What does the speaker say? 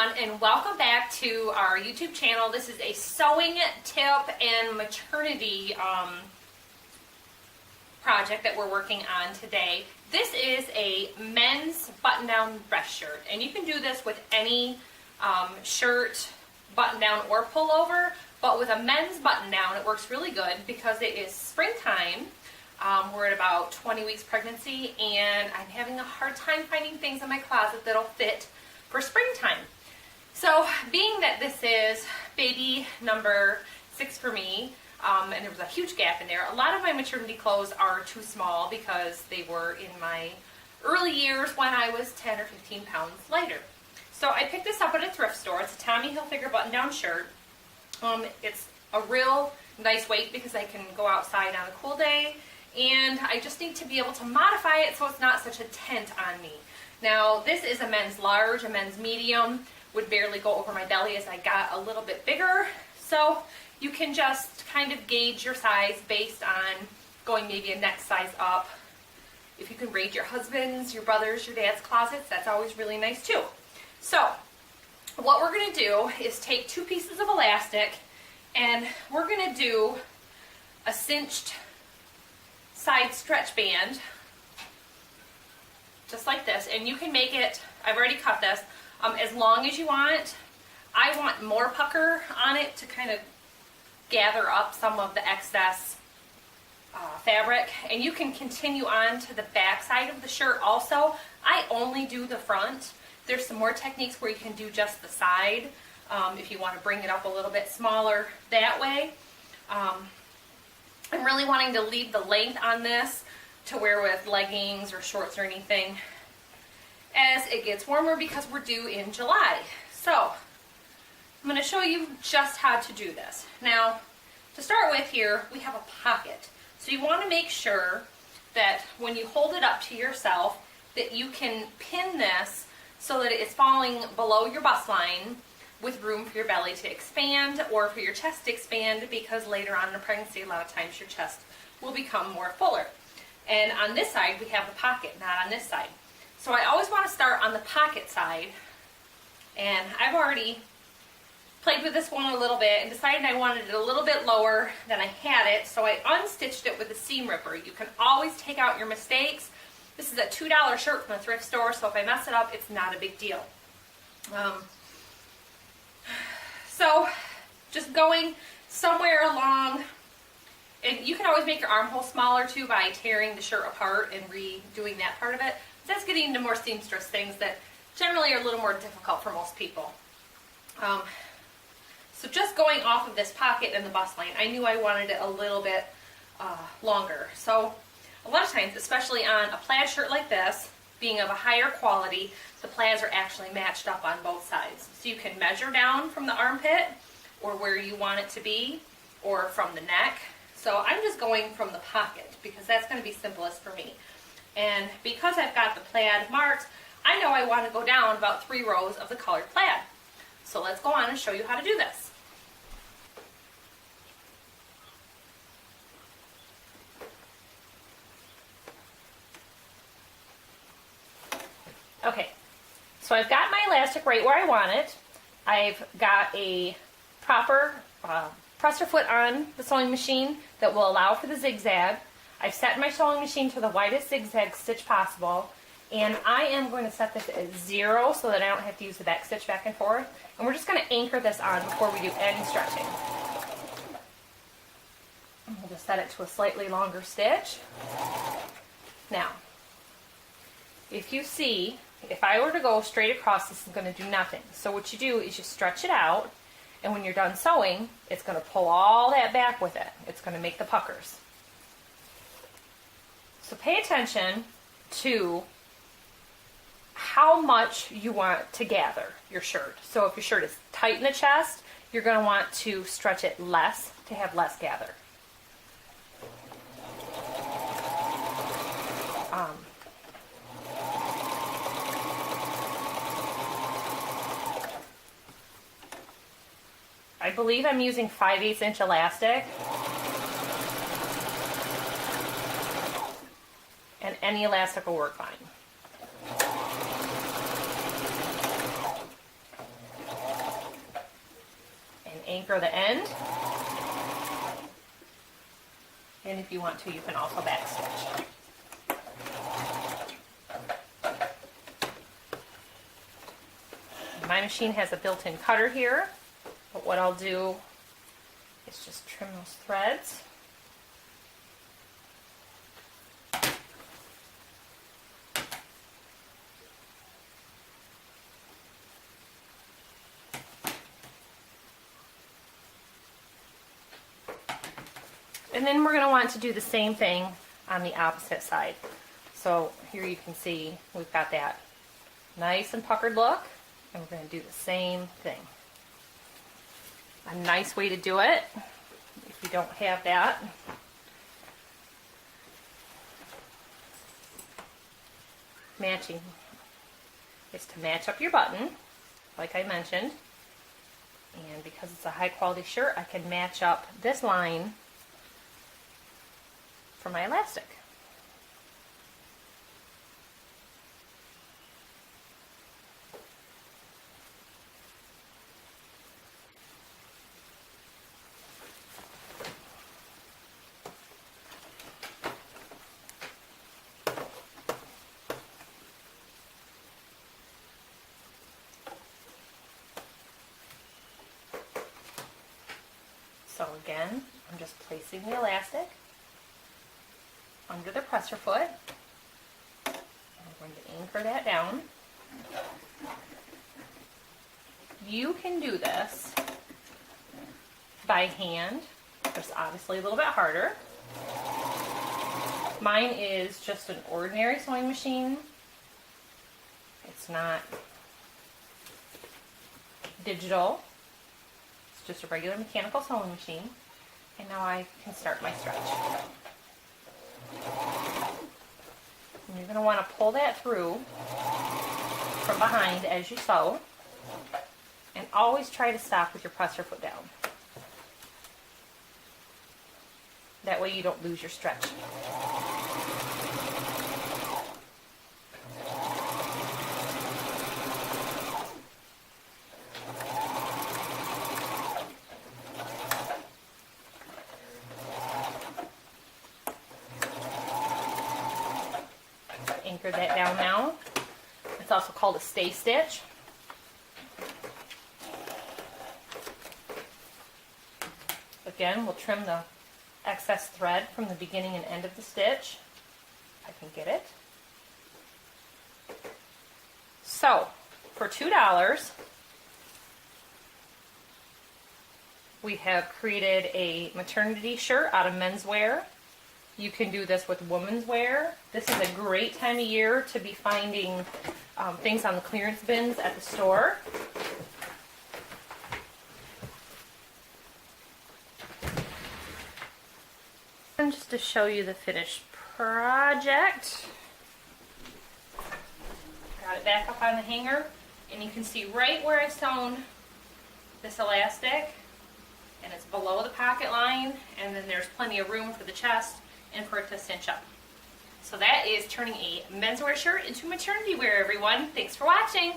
everyone, and welcome back to our YouTube channel. This is a sewing tip and maternity project that we're working on today. This is a men's button-down dress shirt, and you can do this with any shirt, button-down or pullover, but with a men's button-down it works really good because it is springtime. We're at about 20 weeks pregnancy, and I'm having a hard time finding things in my closet that'll fit for springtime. So being that this is baby number 6 for me, and there was a huge gap in there, a lot of my maternity clothes are too small because they were in my early years when I was 10 or 15 pounds lighter. So I picked this up at a thrift store. It's a Tommy Hilfiger button-down shirt. It's a real nice weight because I can go outside on a cool day, and I just need to be able to modify it so it's not such a tent on me. Now, this is a men's large, a men's medium, would barely go over my belly as I got a little bit bigger. So you can just kind of gauge your size based on going maybe a next size up. If you can raid your husband's, your brother's, your dad's closets, that's always really nice too. So what we're going to do is take 2 pieces of elastic, and we're going to do a cinched side stretch band, just like this, and you can make it, I've already cut this, as long as you want. I want more pucker on it to kind of gather up some of the excess fabric, and you can continue on to the back side of the shirt also. I only do the front. There's some more techniques where you can do just the side if you want to bring it up a little bit smaller that way. I'm really wanting to leave the length on this to wear with leggings or shorts or anything as it gets warmer because we're due in July. So I'm going to show you just how to do this. Now, to start with here, we have a pocket. So you want to make sure that when you hold it up to yourself that you can pin this so that it's falling below your bust line with room for your belly to expand or for your chest to expand, because later on in the pregnancy a lot of times your chest will become more fuller. And on this side we have the pocket, not on this side. So I always want to start on the pocket side, and I've already played with this one a little bit and decided I wanted it a little bit lower than I had it, so I unstitched it with a seam ripper. You can always take out your mistakes. This is a $2 shirt from a thrift store, so if I mess it up, it's not a big deal. So just going somewhere along, and you can always make your armhole smaller too by tearing the shirt apart and redoing that part of it. That's getting into more seamstress things that generally are a little more difficult for most people. So just going off of this pocket and the bust line, I knew I wanted it a little bit longer. So a lot of times, especially on a plaid shirt like this, being of a higher quality, the plaids are actually matched up on both sides. So you can measure down from the armpit or where you want it to be, or from the neck. So I'm just going from the pocket because that's going to be simplest for me. And because I've got the plaid marks, I know I want to go down about 3 rows of the colored plaid. So let's go on and show you how to do this. Okay, so I've got my elastic right where I want it. I've got a proper presser foot on the sewing machine that will allow for the zigzag. I've set my sewing machine to the widest zigzag stitch possible, and I am going to set this at 0 so that I don't have to use the back stitch back and forth. And we're just going to anchor this on before we do any stretching. And we'll just set it to a slightly longer stitch. Now, if you see, if I were to go straight across, this is going to do nothing. So what you do is you stretch it out, and when you're done sewing, it's going to pull all that back with it. It's going to make the puckers. So pay attention to how much you want to gather your shirt. So if your shirt is tight in the chest, you're going to want to stretch it less to have less gather. I believe I'm using 5/8 inch elastic, and any elastic will work fine. anchor the end. And if you want to, you can also backstitch. My machine has a built-in cutter here, but what I'll do is just trim those threads. And then we're going to want to do the same thing on the opposite side. So here you can see we've got that nice and puckered look, and we're going to do the same thing. A nice way to do it, if you don't have that, matching, is to match up your button, like I mentioned. And because it's a high quality shirt, I can match up this line for my elastic. So again, I'm just placing the elastic under the presser foot. I'm going to anchor that down. You can do this by hand, just obviously a little bit harder. Mine is just an ordinary sewing machine. It's not digital. It's just a regular mechanical sewing machine. And now I can start my stretch. And you're going to want to pull that through from behind as you sew, and always try to stop with your presser foot down. That way you don't lose your stretch. Anchor that down now. It's also called a stay stitch. Again, we'll trim the excess thread from the beginning and end of the stitch, if I can get it. So, for $2, we have created a maternity shirt out of menswear. You can do this with women's wear. This is a great time of year to be finding things on the clearance bins at the store. And just to show you the finished project, got it back up on the hanger, and you can see right where I sewn this elastic, and it's below the pocket line, and then there's plenty of room for the chest and for it to cinch up. So that is turning a menswear shirt into maternity wear, everyone. Thanks for watching.